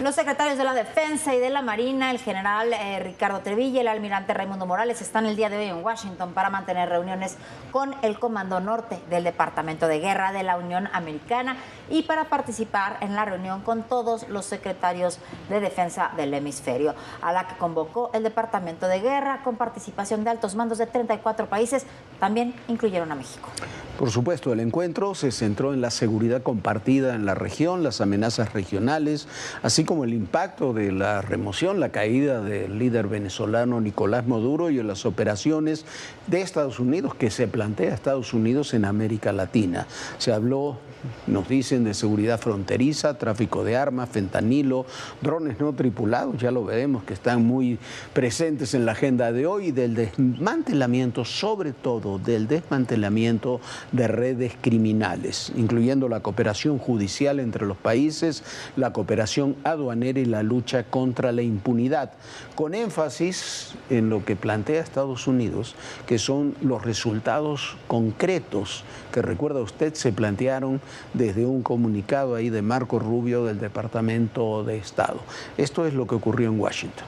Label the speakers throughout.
Speaker 1: Los secretarios de la Defensa y de la Marina, el general Ricardo Trevilla y el almirante Raimundo Morales, están el día de hoy en Washington para mantener reuniones con el Comando Norte del Departamento de Guerra de la Unión Americana y para participar en la reunión con todos los secretarios de defensa del hemisferio, a la que convocó el Departamento de Guerra con participación de altos mandos de 34 países, también incluyeron a México.
Speaker 2: Por supuesto, el encuentro se centró en la seguridad compartida en la región, las amenazas regionales, así como el impacto de la remoción, la caída del líder venezolano Nicolás Maduro y en las operaciones de Estados Unidos que se plantea Estados Unidos en América Latina. Se habló, nos dicen, de seguridad fronteriza, tráfico de armas, fentanilo, drones no tripulados, ya lo veremos que están muy presentes en la agenda de hoy, y del desmantelamiento, sobre todo del desmantelamiento de redes criminales, incluyendo la cooperación judicial entre los países, la cooperación aduanera y la lucha contra la impunidad, con énfasis en lo que plantea Estados Unidos, que son los resultados concretos que, recuerda usted, se plantearon desde un comunicado ahí de Marco Rubio del Departamento de Estado. Esto es lo que ocurrió en Washington.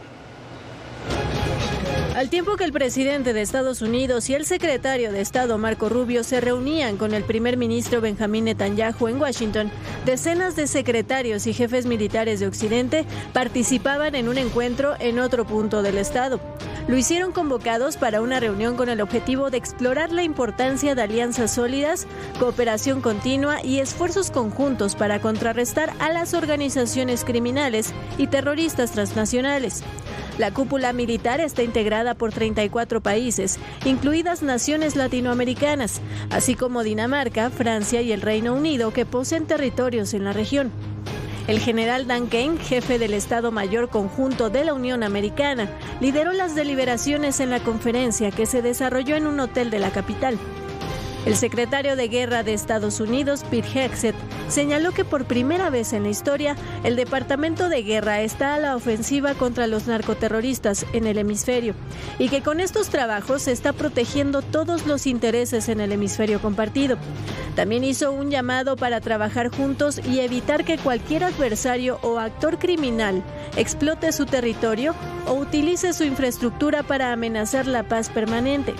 Speaker 3: Al tiempo que el presidente de Estados Unidos y el secretario de Estado Marco Rubio se reunían con el primer ministro Benjamín Netanyahu en Washington, decenas de secretarios y jefes militares de Occidente participaban en un encuentro en otro punto del estado. Lo hicieron convocados para una reunión con el objetivo de explorar la importancia de alianzas sólidas, cooperación continua y esfuerzos conjuntos para contrarrestar a las organizaciones criminales y terroristas transnacionales. La cúpula militar está integrada por 34 países, incluidas naciones latinoamericanas, así como Dinamarca, Francia y el Reino Unido, que poseen territorios en la región. El general Dan Kane, jefe del Estado Mayor Conjunto de la Unión Americana, lideró las deliberaciones en la conferencia que se desarrolló en un hotel de la capital. El secretario de Guerra de Estados Unidos, Pete Hegseth, señaló que por primera vez en la historia, el Departamento de Guerra está a la ofensiva contra los narcoterroristas en el hemisferio y que con estos trabajos se está protegiendo todos los intereses en el hemisferio compartido. También hizo un llamado para trabajar juntos y evitar que cualquier adversario o actor criminal explote su territorio o utilice su infraestructura para amenazar la paz permanente.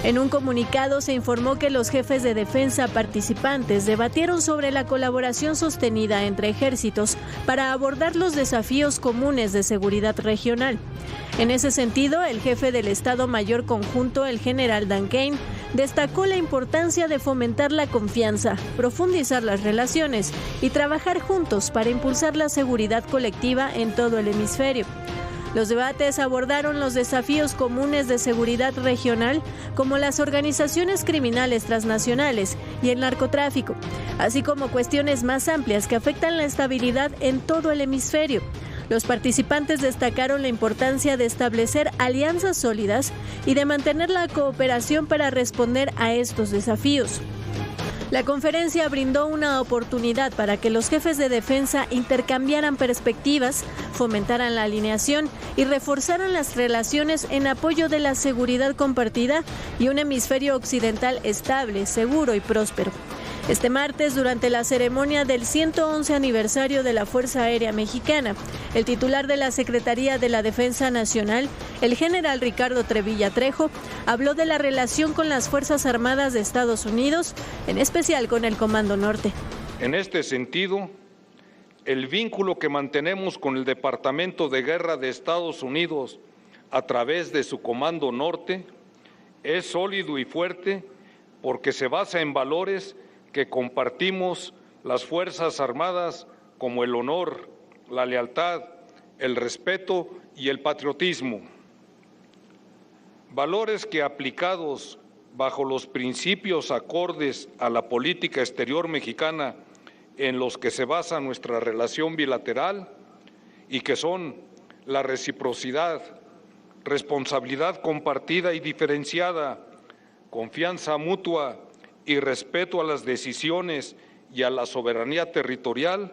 Speaker 3: En un comunicado se informó que los jefes de defensa participantes debatieron sobre la colaboración sostenida entre ejércitos para abordar los desafíos comunes de seguridad regional. En ese sentido, el jefe del Estado Mayor Conjunto, el general Dan Kane, destacó la importancia de fomentar la confianza, profundizar las relaciones y trabajar juntos para impulsar la seguridad colectiva en todo el hemisferio. Los debates abordaron los desafíos comunes de seguridad regional, como las organizaciones criminales transnacionales y el narcotráfico, así como cuestiones más amplias que afectan la estabilidad en todo el hemisferio. Los participantes destacaron la importancia de establecer alianzas sólidas y de mantener la cooperación para responder a estos desafíos. La conferencia brindó una oportunidad para que los jefes de defensa intercambiaran perspectivas, fomentaran la alineación y reforzaran las relaciones en apoyo de la seguridad compartida y un hemisferio occidental estable, seguro y próspero. Este martes, durante la ceremonia del 111 aniversario de la Fuerza Aérea Mexicana, el titular de la Secretaría de la Defensa Nacional, el general Ricardo Trevilla Trejo, habló de la relación con las Fuerzas Armadas de Estados Unidos, en especial con el Comando Norte.
Speaker 4: En este sentido, el vínculo que mantenemos con el Departamento de Guerra de Estados Unidos a través de su Comando Norte es sólido y fuerte porque se basa en valores que compartimos las Fuerzas Armadas, como el honor, la lealtad, el respeto y el patriotismo. Valores que, aplicados bajo los principios acordes a la política exterior mexicana en los que se basa nuestra relación bilateral y que son la reciprocidad, responsabilidad compartida y diferenciada, confianza mutua y respeto a las decisiones y a la soberanía territorial,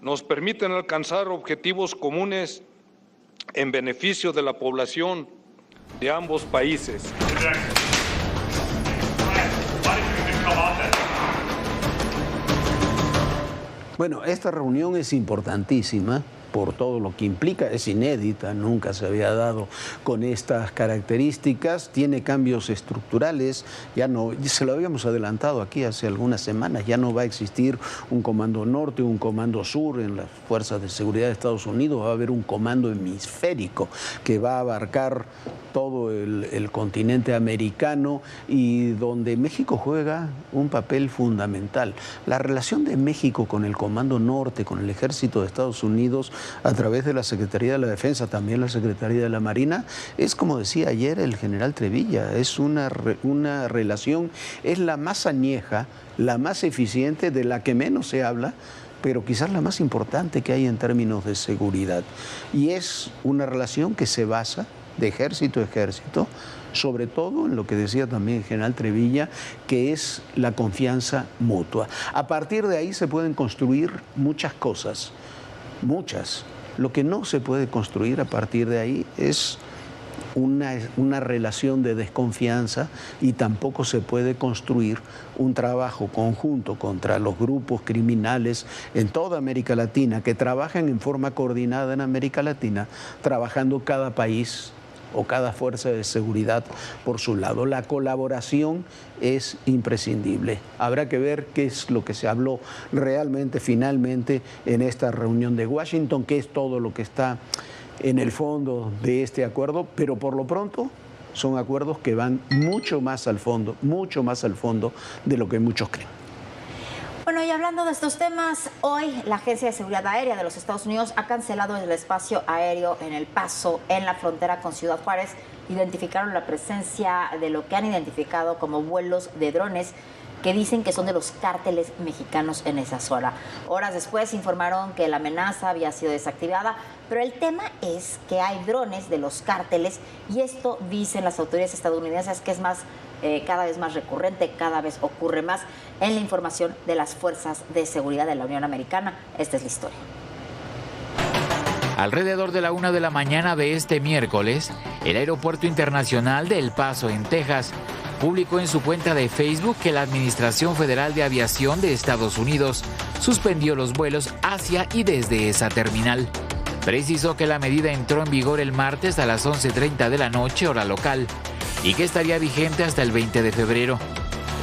Speaker 4: nos permiten alcanzar objetivos comunes en beneficio de la población de ambos países.
Speaker 2: Bueno, esta reunión es importantísima por todo lo que implica, es inédita, nunca se había dado con estas características, tiene cambios estructurales, ya no, se lo habíamos adelantado aquí hace algunas semanas, ya no va a existir un comando norte, un comando sur en las fuerzas de seguridad de Estados Unidos, va a haber un comando hemisférico que va a abarcar todo el continente americano y donde México juega un papel fundamental. La relación de México con el Comando Norte, con el Ejército de Estados Unidos, a través de la Secretaría de la Defensa, también la Secretaría de la Marina, es como decía ayer el general Trevilla, es una relación, es la más añeja, la más eficiente, de la que menos se habla, pero quizás la más importante que hay en términos de seguridad. Y es una relación que se basa de ejército a ejército, sobre todo en lo que decía también el general Trevilla, que es la confianza mutua. A partir de ahí se pueden construir muchas cosas, muchas. Lo que no se puede construir a partir de ahí es una relación de desconfianza, y tampoco se puede construir un trabajo conjunto contra los grupos criminales en toda América Latina, que trabajan en forma coordinada en América Latina, trabajando cada país o cada fuerza de seguridad por su lado. La colaboración es imprescindible. Habrá que ver qué es lo que se habló realmente, finalmente, en esta reunión de Washington, qué es todo lo que está en el fondo de este acuerdo, pero por lo pronto son acuerdos que van mucho más al fondo de lo que muchos creen.
Speaker 1: Bueno, y hablando de estos temas, hoy la Agencia de Seguridad Aérea de los Estados Unidos ha cancelado el espacio aéreo en El Paso, en la frontera con Ciudad Juárez. Identificaron la presencia de lo que han identificado como vuelos de drones que dicen que son de los cárteles mexicanos en esa zona. Horas después informaron que la amenaza había sido desactivada, pero el tema es que hay drones de los cárteles, y esto dicen las autoridades estadounidenses que es cada vez más recurrente, cada vez ocurre más en la información de las fuerzas de seguridad de la Unión Americana. Esta es la historia.
Speaker 5: Alrededor de la 1 de la mañana de este miércoles, el Aeropuerto Internacional de El Paso, en Texas, publicó en su cuenta de Facebook que la Administración Federal de Aviación de Estados Unidos suspendió los vuelos hacia y desde esa terminal. Precisó que la medida entró en vigor el martes a las 11:30 de la noche, hora local, y que estaría vigente hasta el 20 de febrero.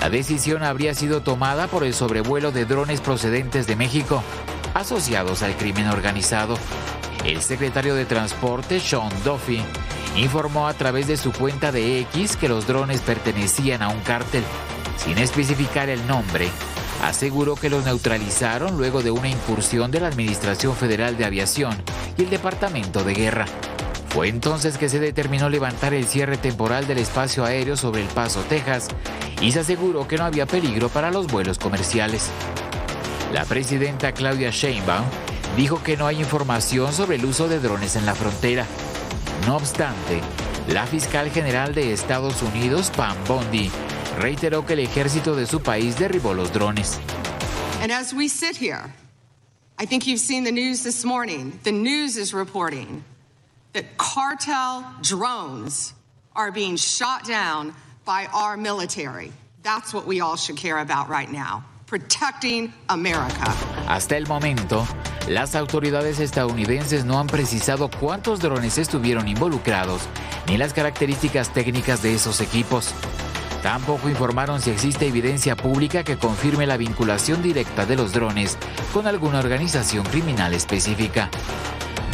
Speaker 5: La decisión habría sido tomada por el sobrevuelo de drones procedentes de México, asociados al crimen organizado. El secretario de Transporte, Sean Duffy, informó a través de su cuenta de X que los drones pertenecían a un cártel. Sin especificar el nombre, aseguró que los neutralizaron luego de una incursión de la Administración Federal de Aviación y el Departamento de Guerra. Fue entonces que se determinó levantar el cierre temporal del espacio aéreo sobre El Paso, Texas, y se aseguró que no había peligro para los vuelos comerciales. La presidenta Claudia Sheinbaum dijo que no hay información sobre el uso de drones en la frontera. No obstante, la fiscal general de Estados Unidos, Pam Bondi, reiteró que el ejército de su país derribó los drones.
Speaker 6: And as we sit here, I think you've seen the news this morning. The news is reporting that cartel drones are being shot down by our military. That's what we all should care about right now. Protecting America.
Speaker 5: Hasta el momento, las autoridades estadounidenses no han precisado cuántos drones estuvieron involucrados ni las características técnicas de esos equipos. Tampoco informaron si existe evidencia pública que confirme la vinculación directa de los drones con alguna organización criminal específica.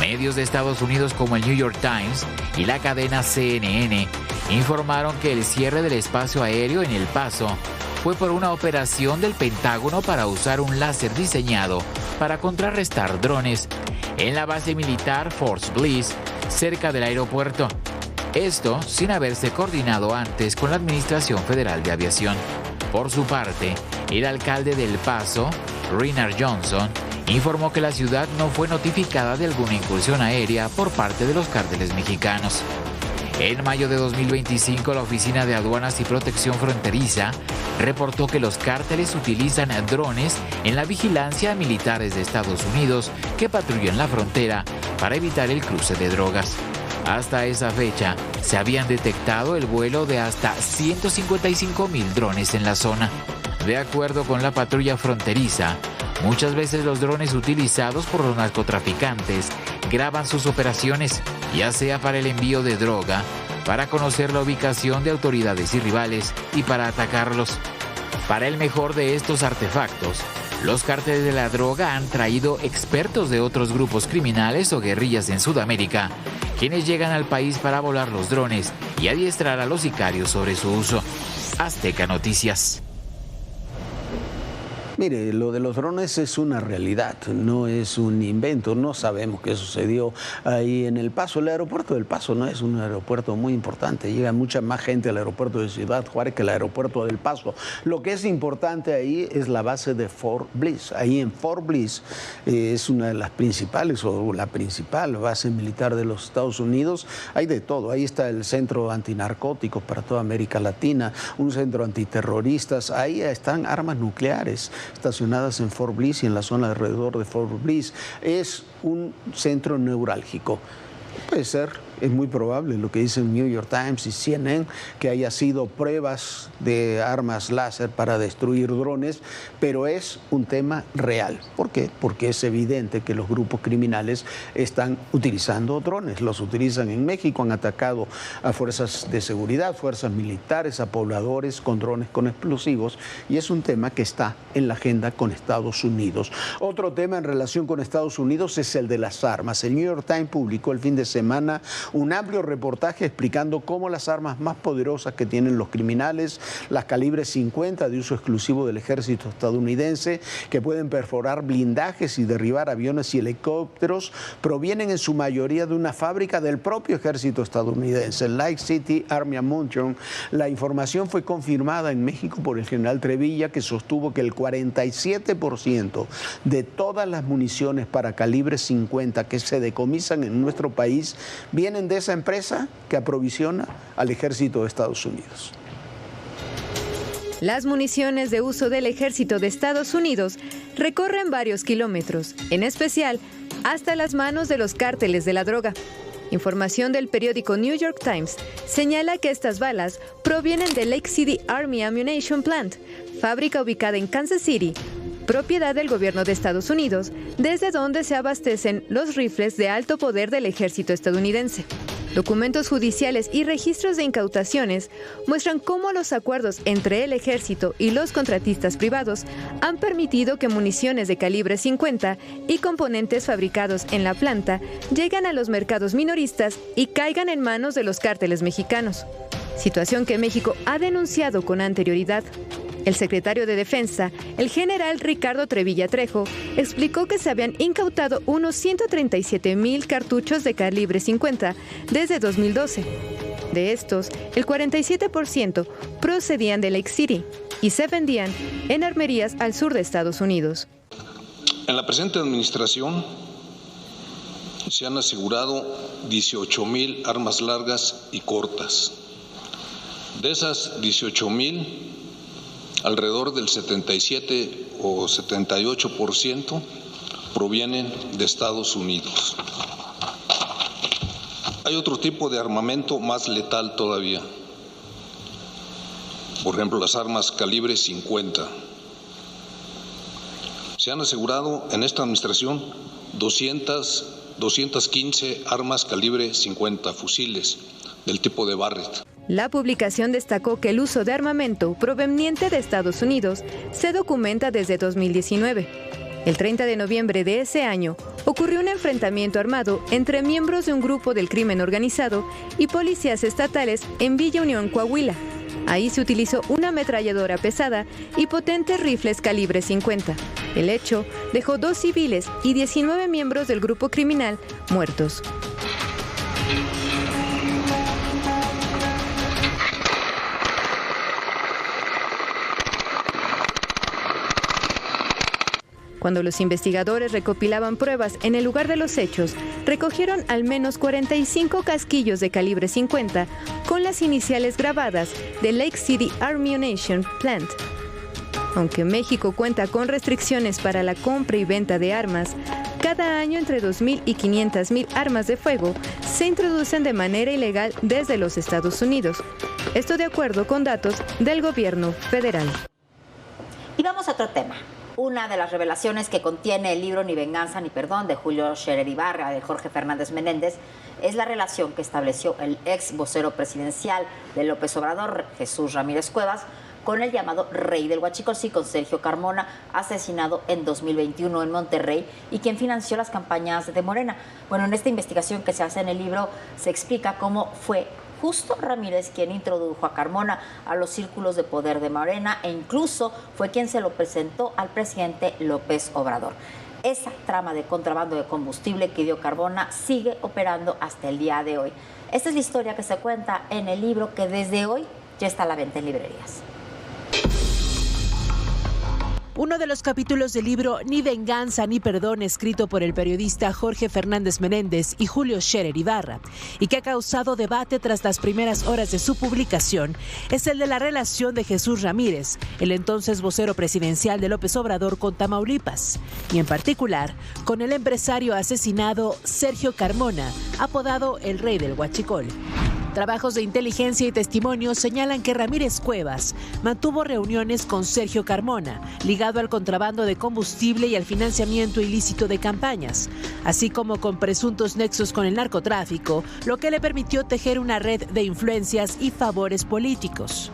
Speaker 5: Medios de Estados Unidos como el New York Times y la cadena CNN informaron que el cierre del espacio aéreo en El Paso fue por una operación del Pentágono para usar un láser diseñado para contrarrestar drones en la base militar Fort Bliss, cerca del aeropuerto. Esto sin haberse coordinado antes con la Administración Federal de Aviación. Por su parte, el alcalde de El Paso, Reinhard Johnson, informó que la ciudad no fue notificada de alguna incursión aérea por parte de los cárteles mexicanos. En mayo de 2025, la Oficina de Aduanas y Protección Fronteriza reportó que los cárteles utilizan drones en la vigilancia a militares de Estados Unidos que patrullan la frontera para evitar el cruce de drogas. Hasta esa fecha, se habían detectado el vuelo de hasta 155,000 drones en la zona. De acuerdo con la patrulla fronteriza, Muchas veces los drones utilizados por los narcotraficantes graban sus operaciones, ya sea para el envío de droga, para conocer la ubicación de autoridades y rivales y para atacarlos. Para el mejor de estos artefactos, los cárteles de la droga han traído expertos de otros grupos criminales o guerrillas en Sudamérica, quienes llegan al país para volar los drones y adiestrar a los sicarios sobre su uso. Azteca Noticias.
Speaker 2: Mire, lo de los drones es una realidad, no es un invento, no sabemos qué sucedió ahí en El Paso. El aeropuerto del Paso no es un aeropuerto muy importante, llega mucha más gente al aeropuerto de Ciudad Juárez que al aeropuerto del Paso. Lo que es importante ahí es la base de Fort Bliss. Ahí en Fort Bliss es una de las principales o la principal base militar de los Estados Unidos. Hay de todo, ahí está el centro antinarcóticos para toda América Latina, un centro antiterroristas, ahí están armas nucleares estacionadas en Fort Bliss y en la zona alrededor de Fort Bliss. Es un centro neurálgico. Puede ser, es muy probable lo que dicen New York Times y CNN, que haya sido pruebas de armas láser para destruir drones, pero es un tema real. ¿Por qué? Porque es evidente que los grupos criminales están utilizando drones. Los utilizan en México, han atacado a fuerzas de seguridad, fuerzas militares, a pobladores con drones con explosivos, y es un tema que está en la agenda con Estados Unidos. Otro tema en relación con Estados Unidos es el de las armas. El New York Times publicó el fin de semana un amplio reportaje explicando cómo las armas más poderosas que tienen los criminales, las calibre 50 de uso exclusivo del ejército estadounidense, que pueden perforar blindajes y derribar aviones y helicópteros, provienen en su mayoría de una fábrica del propio ejército estadounidense, Lake City Army Ammunition. La información fue confirmada en México por el general Trevilla, que sostuvo que el 47% de todas las municiones para calibre 50 que se decomisan en nuestro país vienen de esa empresa que aprovisiona al ejército de Estados Unidos.
Speaker 7: Las municiones de uso del ejército de Estados Unidos recorren varios kilómetros, en especial hasta las manos de los cárteles de la droga. Información del periódico New York Times señala que estas balas provienen de Lake City Army Ammunition Plant, fábrica ubicada en Kansas City, propiedad del gobierno de Estados Unidos, desde donde se abastecen los rifles de alto poder del ejército estadounidense. Documentos judiciales y registros de incautaciones muestran cómo los acuerdos entre el ejército y los contratistas privados han permitido que municiones de calibre 50 y componentes fabricados en la planta lleguen a los mercados minoristas y caigan en manos de los cárteles mexicanos, situación que México ha denunciado con anterioridad. El secretario de Defensa, el general Ricardo Trevilla Trejo, explicó que se habían incautado unos 137,000 cartuchos de calibre 50 desde 2012. De estos, el 47% procedían de Lake City y se vendían en armerías al sur de Estados Unidos.
Speaker 8: En la presente administración se han asegurado 18,000 armas largas y cortas. De esas 18,000, alrededor del 77 o 78% provienen de Estados Unidos. Hay otro tipo de armamento más letal todavía. Por ejemplo, las armas calibre 50. Se han asegurado en esta administración 215 armas calibre 50, fusiles del tipo de Barrett.
Speaker 7: La publicación destacó que el uso de armamento proveniente de Estados Unidos se documenta desde 2019. El 30 de noviembre de ese año ocurrió un enfrentamiento armado entre miembros de un grupo del crimen organizado y policías estatales en Villa Unión, Coahuila. Ahí se utilizó una ametralladora pesada y potentes rifles calibre 50. El hecho dejó 2 civiles y 19 miembros del grupo criminal muertos. Cuando los investigadores recopilaban pruebas en el lugar de los hechos, recogieron al menos 45 casquillos de calibre 50 con las iniciales grabadas de Lake City Army Ammunition Plant. Aunque México cuenta con restricciones para la compra y venta de armas, cada año entre 2,000 y 500,000 armas de fuego se introducen de manera ilegal desde los Estados Unidos. Esto de acuerdo con datos del gobierno federal.
Speaker 1: Y vamos a otro tema. Una de las revelaciones que contiene el libro Ni venganza ni perdón de Julio Scherer Ibarra, de Jorge Fernández Menéndez, es la relación que estableció el ex vocero presidencial de López Obrador, Jesús Ramírez Cuevas, con el llamado Rey del Huachicol, con Sergio Carmona, asesinado en 2021 en Monterrey y quien financió las campañas de Morena. Bueno, en esta investigación que se hace en el libro se explica cómo fue Justo Ramírez quien introdujo a Carmona a los círculos de poder de Morena e incluso fue quien se lo presentó al presidente López Obrador. Esa trama de contrabando de combustible que dio Carmona sigue operando hasta el día de hoy. Esta es la historia que se cuenta en el libro que desde hoy ya está a la venta en librerías.
Speaker 9: Uno de los capítulos del libro Ni venganza ni perdón, escrito por el periodista Jorge Fernández Menéndez y Julio Scherer Ibarra, y que ha causado debate tras las primeras horas de su publicación, es el de la relación de Jesús Ramírez, el entonces vocero presidencial de López Obrador, con Tamaulipas, y en particular con el empresario asesinado Sergio Carmona, apodado el Rey del Huachicol. Trabajos de inteligencia y testimonios señalan que Ramírez Cuevas mantuvo reuniones con Sergio Carmona, ligado al contrabando de combustible y al financiamiento ilícito de campañas, así como con presuntos nexos con el narcotráfico, lo que le permitió tejer una red de influencias y favores políticos.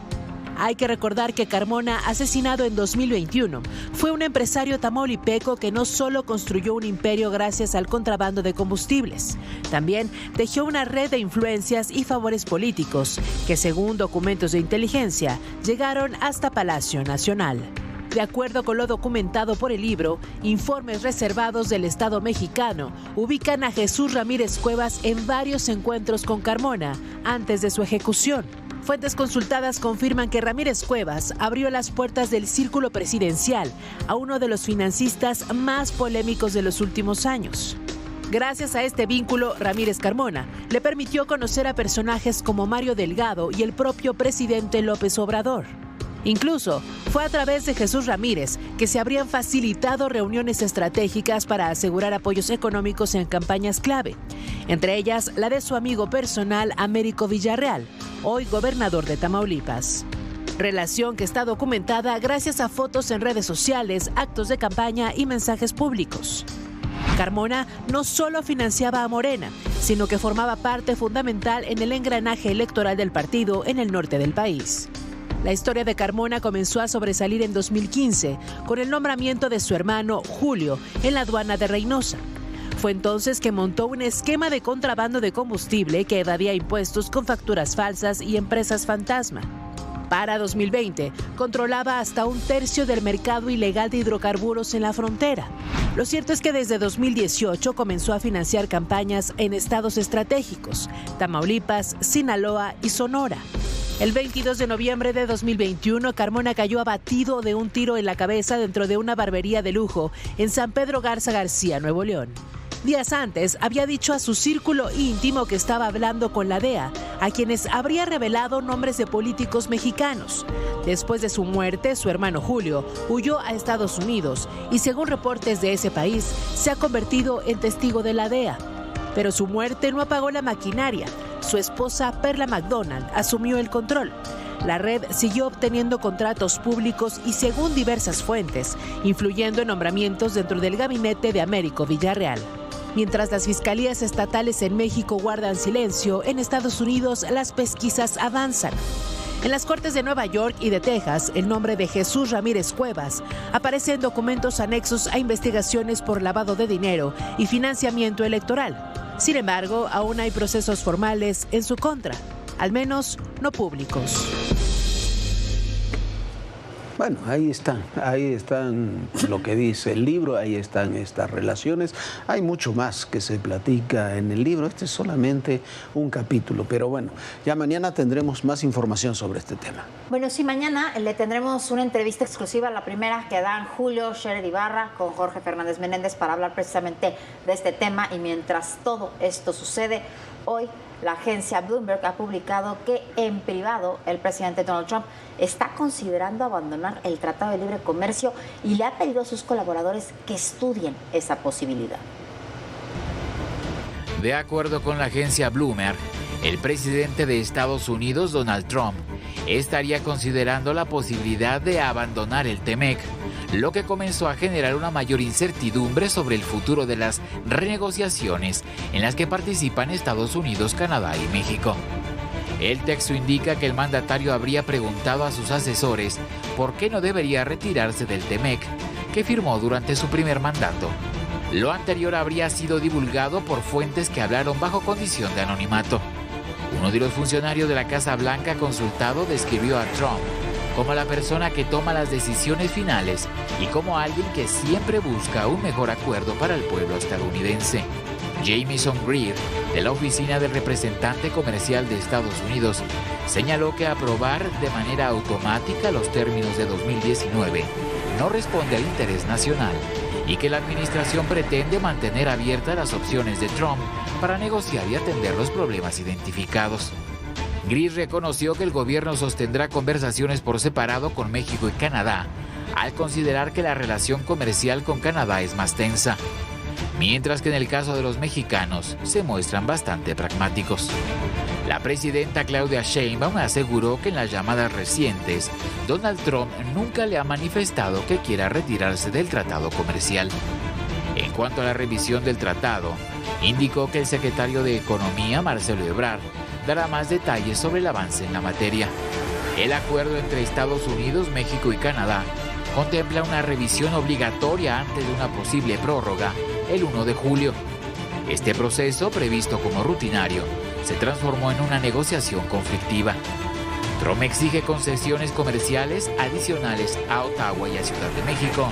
Speaker 9: Hay que recordar que Carmona, asesinado en 2021, fue un empresario tamaulipeco que no solo construyó un imperio gracias al contrabando de combustibles, también tejió una red de influencias y favores políticos que, según documentos de inteligencia, llegaron hasta Palacio Nacional. De acuerdo con lo documentado por el libro, informes reservados del Estado mexicano ubican a Jesús Ramírez Cuevas en varios encuentros con Carmona antes de su ejecución. Fuentes consultadas confirman que Ramírez Cuevas abrió las puertas del círculo presidencial a uno de los financistas más polémicos de los últimos años. Gracias a este vínculo, Ramírez Carmona le permitió conocer a personajes como Mario Delgado y el propio presidente López Obrador. Incluso fue a través de Jesús Ramírez que se habrían facilitado reuniones estratégicas para asegurar apoyos económicos en campañas clave, entre ellas la de su amigo personal Américo Villarreal, hoy gobernador de Tamaulipas. Relación que está documentada gracias a fotos en redes sociales, actos de campaña y mensajes públicos. Carmona no solo financiaba a Morena, sino que formaba parte fundamental en el engranaje electoral del partido en el norte del país. La historia de Carmona comenzó a sobresalir en 2015 con el nombramiento de su hermano Julio en la aduana de Reynosa. Fue entonces que montó un esquema de contrabando de combustible que evadía impuestos con facturas falsas y empresas fantasma. Para 2020, controlaba hasta 1/3 del mercado ilegal de hidrocarburos en la frontera. Lo cierto es que desde 2018 comenzó a financiar campañas en estados estratégicos, Tamaulipas, Sinaloa y Sonora. El 22 de noviembre de 2021, Carmona cayó abatido de un tiro en la cabeza dentro de una barbería de lujo en San Pedro Garza García, Nuevo León. Días antes, había dicho a su círculo íntimo que estaba hablando con la DEA, a quienes habría revelado nombres de políticos mexicanos. Después de su muerte, su hermano Julio huyó a Estados Unidos y, según reportes de ese país, se ha convertido en testigo de la DEA. Pero su muerte no apagó la maquinaria. Su esposa, Perla McDonald, asumió el control. La red siguió obteniendo contratos públicos y, según diversas fuentes, influyendo en nombramientos dentro del gabinete de Américo Villarreal. Mientras las fiscalías estatales en México guardan silencio, en Estados Unidos las pesquisas avanzan. En las Cortes de Nueva York y de Texas, el nombre de Jesús Ramírez Cuevas aparece en documentos anexos a investigaciones por lavado de dinero y financiamiento electoral. Sin embargo, aún hay procesos formales en su contra, al menos no públicos.
Speaker 2: Bueno, ahí están lo que dice el libro, ahí están estas relaciones. Hay mucho más que se platica en el libro, este es solamente un capítulo, pero bueno, ya mañana tendremos más información sobre este tema.
Speaker 1: Bueno, sí, mañana le tendremos una entrevista exclusiva, la primera que dan Julio Scherer Ibarra con Jorge Fernández Menéndez para hablar precisamente de este tema. Y mientras todo esto sucede, hoy la agencia Bloomberg ha publicado que en privado el presidente Donald Trump está considerando abandonar el Tratado de Libre Comercio y le ha pedido a sus colaboradores que estudien esa posibilidad.
Speaker 5: De acuerdo con la agencia Bloomberg, el presidente de Estados Unidos, Donald Trump, estaría considerando la posibilidad de abandonar el TEMEC, lo que comenzó a generar una mayor incertidumbre sobre el futuro de las renegociaciones en las que participan Estados Unidos, Canadá y México. El texto indica que el mandatario habría preguntado a sus asesores por qué no debería retirarse del TEMEC, que firmó durante su primer mandato. Lo anterior habría sido divulgado por fuentes que hablaron bajo condición de anonimato. Uno de los funcionarios de la Casa Blanca consultado describió a Trump como la persona que toma las decisiones finales y como alguien que siempre busca un mejor acuerdo para el pueblo estadounidense. Jamieson Greer, de la Oficina del Representante Comercial de Estados Unidos, señaló que aprobar de manera automática los términos de 2019 no responde al interés nacional y que la administración pretende mantener abiertas las opciones de Trump para negociar y atender los problemas identificados. Greer reconoció que el gobierno sostendrá conversaciones por separado con México y Canadá, al considerar que la relación comercial con Canadá es más tensa, mientras que en el caso de los mexicanos se muestran bastante pragmáticos. La presidenta Claudia Sheinbaum aseguró que en las llamadas recientes, Donald Trump nunca le ha manifestado que quiera retirarse del tratado comercial. En cuanto a la revisión del tratado, indicó que el secretario de Economía, Marcelo Ebrard, dará más detalles sobre el avance en la materia. El acuerdo entre Estados Unidos, México y Canadá contempla una revisión obligatoria antes de una posible prórroga el 1 de julio. Este proceso, previsto como rutinario, se transformó en una negociación conflictiva. Trump exige concesiones comerciales adicionales a Ottawa y a Ciudad de México,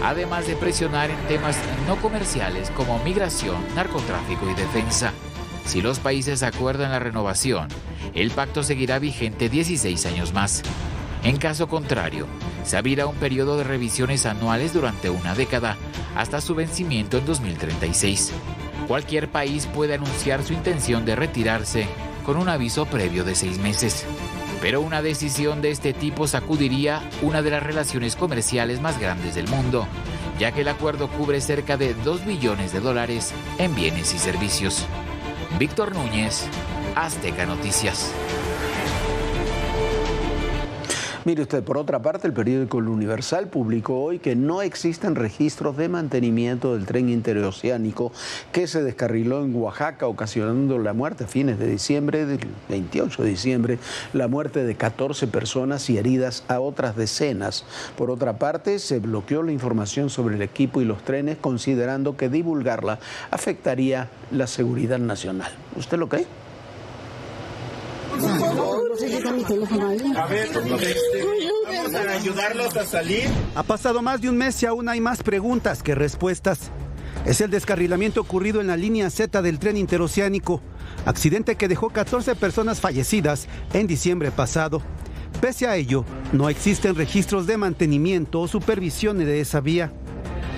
Speaker 5: además de presionar en temas no comerciales como migración, narcotráfico y defensa. Si los países acuerdan la renovación, el pacto seguirá vigente 16 años más. En caso contrario, se abrirá un periodo de revisiones anuales durante una década, hasta su vencimiento en 2036. Cualquier país puede anunciar su intención de retirarse con un aviso previo de 6 meses. Pero una decisión de este tipo sacudiría una de las relaciones comerciales más grandes del mundo, ya que el acuerdo cubre cerca de $2 billones en bienes y servicios. Víctor Núñez, Azteca Noticias.
Speaker 2: Mire usted, por otra parte, el periódico El Universal publicó hoy que no existen registros de mantenimiento del tren interoceánico que se descarriló en Oaxaca, ocasionando la muerte a fines de diciembre, del 28 de diciembre, la muerte de 14 personas y heridas a otras decenas. Por otra parte, se bloqueó la información sobre el equipo y los trenes, considerando que divulgarla afectaría la seguridad nacional. ¿Usted lo cree?
Speaker 10: A ver, vamos a ayudarlos a salir. Ha pasado más de un mes y aún hay más preguntas que respuestas. Es el descarrilamiento ocurrido en la línea Z del tren interoceánico, accidente que dejó 14 personas fallecidas en diciembre pasado. Pese a ello, no existen registros de mantenimiento o supervisión de esa vía.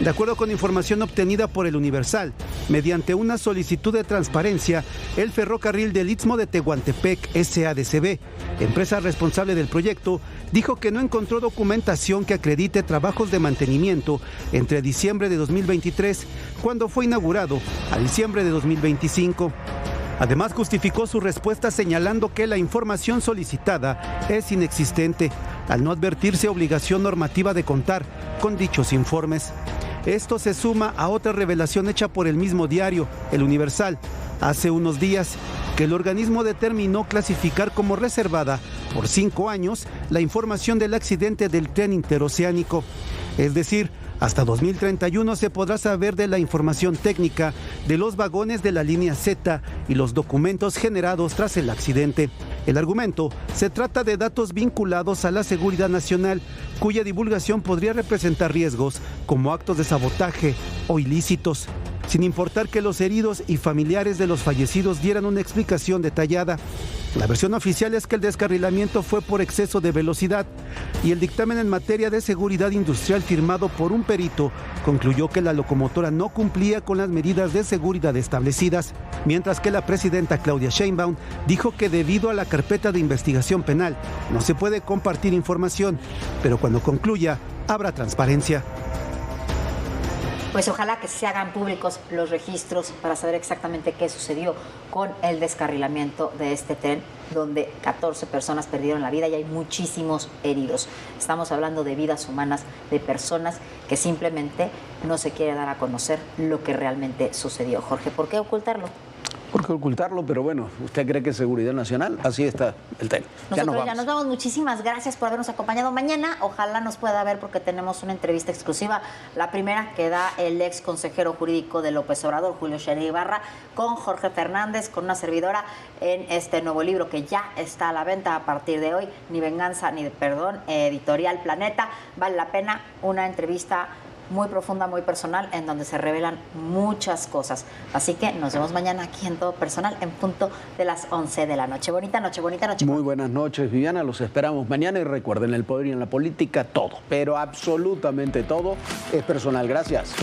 Speaker 10: De acuerdo con información obtenida por El Universal, mediante una solicitud de transparencia, el Ferrocarril del Istmo de Tehuantepec, SADCB, empresa responsable del proyecto, dijo que no encontró documentación que acredite trabajos de mantenimiento entre diciembre de 2023, cuando fue inaugurado, a diciembre de 2025. Además, justificó su respuesta señalando que la información solicitada es inexistente, al no advertirse obligación normativa de contar con dichos informes. Esto se suma a otra revelación hecha por el mismo diario, El Universal, hace unos días, que el organismo determinó clasificar como reservada por 5 años la información del accidente del tren interoceánico. Es decir, hasta 2031 se podrá saber de la información técnica de los vagones de la línea Z y los documentos generados tras el accidente. El argumento: se trata de datos vinculados a la seguridad nacional, cuya divulgación podría representar riesgos como actos de sabotaje o ilícitos, sin importar que los heridos y familiares de los fallecidos dieran una explicación detallada. La versión oficial es que el descarrilamiento fue por exceso de velocidad y el dictamen en materia de seguridad industrial firmado por un perito concluyó que la locomotora no cumplía con las medidas de seguridad establecidas, mientras que la presidenta Claudia Sheinbaum dijo que debido a la carpeta de investigación penal no se puede compartir información, pero cuando concluya habrá transparencia.
Speaker 1: Pues ojalá que se hagan públicos los registros para saber exactamente qué sucedió con el descarrilamiento de este tren, donde 14 personas perdieron la vida y hay muchísimos heridos. Estamos hablando de vidas humanas, de personas que simplemente no se quiere dar a conocer lo que realmente sucedió. Jorge, ¿por qué ocultarlo?
Speaker 2: ¿Por qué ocultarlo? Pero bueno, ¿usted cree que es seguridad nacional? Así está el tema.
Speaker 1: Nosotros ya nos vamos. Muchísimas gracias por habernos acompañado. Mañana ojalá nos pueda ver porque tenemos una entrevista exclusiva. La primera que da el ex consejero jurídico de López Obrador, Julio Scherer Ibarra, con Jorge Fernández, con una servidora en este nuevo libro que ya está a la venta a partir de hoy, Ni venganza ni perdón, Editorial Planeta. Vale la pena, una entrevista muy profunda, muy personal, en donde se revelan muchas cosas. Así que nos vemos mañana aquí en Todo Personal, en punto de las 11 de la noche. Bonita noche, bonita noche.
Speaker 2: Muy buenas noches, Viviana. Los esperamos mañana y recuerden, el poder y en la política, todo, pero absolutamente todo es personal. Gracias.